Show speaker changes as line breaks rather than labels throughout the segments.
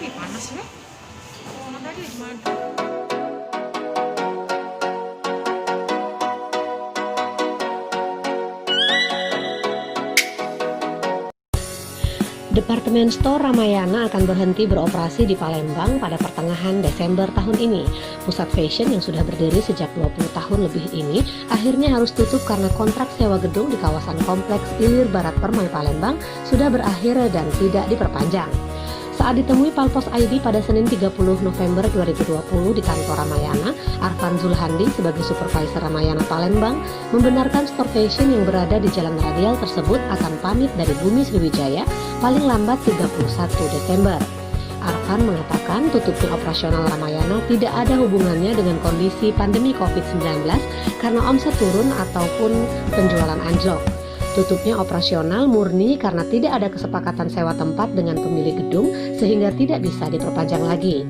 Ih, panas ya. Oh, tadi cuma
Departemen Store Ramayana akan berhenti beroperasi di Palembang pada pertengahan Desember tahun ini. Pusat fashion yang sudah berdiri sejak 20 tahun lebih ini akhirnya harus tutup karena kontrak sewa gedung di kawasan Kompleks Ilir Barat Permai Palembang sudah berakhir dan tidak diperpanjang. Saat ditemui Palpos ID pada Senin 30 November 2020 di kantor Ramayana, Arfan Zulhandi sebagai Supervisor Ramayana Palembang membenarkan store fashion yang berada di Jalan Radial tersebut akan pamit dari Bumi Sriwijaya paling lambat 31 Desember. Arfan mengatakan tutupnya operasional Ramayana tidak ada hubungannya dengan kondisi pandemi COVID-19 karena omset turun ataupun penjualan anjlok. Tutupnya operasional murni karena tidak ada kesepakatan sewa tempat dengan pemilik gedung sehingga tidak bisa diperpanjang lagi.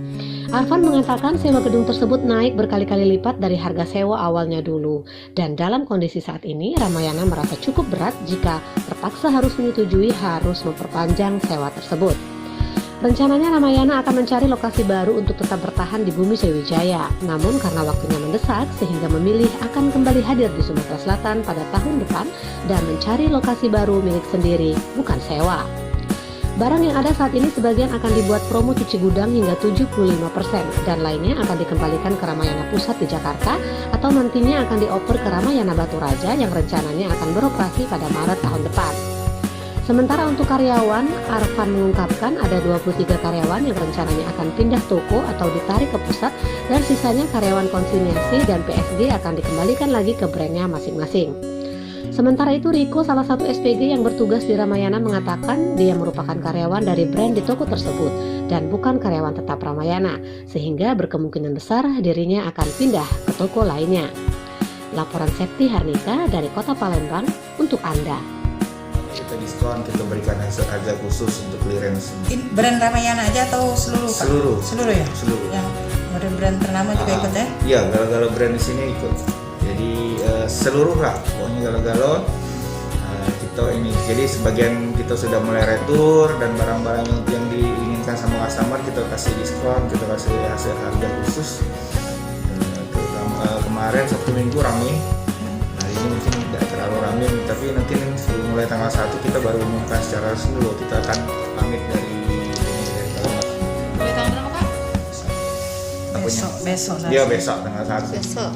Arfan mengatakan sewa gedung tersebut naik berkali-kali lipat dari harga sewa awalnya dulu. Dan dalam kondisi saat ini, Ramayana merasa cukup berat jika terpaksa harus menyetujui harus memperpanjang sewa tersebut. Rencananya Ramayana akan mencari lokasi baru untuk tetap bertahan di Bumi Sriwijaya. Namun karena waktunya mendesak sehingga memilih akan kembali hadir di Sumatera Selatan pada tahun depan dan mencari lokasi baru milik sendiri, bukan sewa. Barang yang ada saat ini sebagian akan dibuat promo cuci gudang hingga 75% dan lainnya akan dikembalikan ke Ramayana Pusat di Jakarta atau nantinya akan dioper ke Ramayana Batu Raja yang rencananya akan beroperasi pada Maret tahun depan. Sementara untuk karyawan, Arfan mengungkapkan ada 23 karyawan yang rencananya akan pindah toko atau ditarik ke pusat dan sisanya karyawan konsinyasi dan PSG akan dikembalikan lagi ke brandnya masing-masing. Sementara itu Riko, salah satu SPG yang bertugas di Ramayana, mengatakan dia merupakan karyawan dari brand di toko tersebut dan bukan karyawan tetap Ramayana, sehingga berkemungkinan besar dirinya akan pindah ke toko lainnya. Laporan Septi Harnika dari Kota Palembang untuk Anda.
Kita diskon, kita berikan harga khusus untuk clearance.
brand Ramayana aja atau seluruh? Pak?
Seluruh
Ya?
seluruh.
Yang brand ternama juga ikut ya?
Iya, Galo-Galo brand di sini ikut. Jadi seluruh lah, pokoknya Galo-Galo kita ini. Jadi sebagian kita sudah mulai retur dan barang-barang yang diinginkan sama customer kita kasih diskon, kita kasih hasil harga khusus. Kemarin Sabtu Minggu ramai. Hari ini mungkin tidak terlalu ramai, tapi nanti mulai tanggal 1 kita baru umumkan secara resmi bahwa kita akan pamit dari Palembang.
Mulai tanggal berapa, Pak?
Apanya?
Besok.
Iya, besok tanggal 1.
Besok.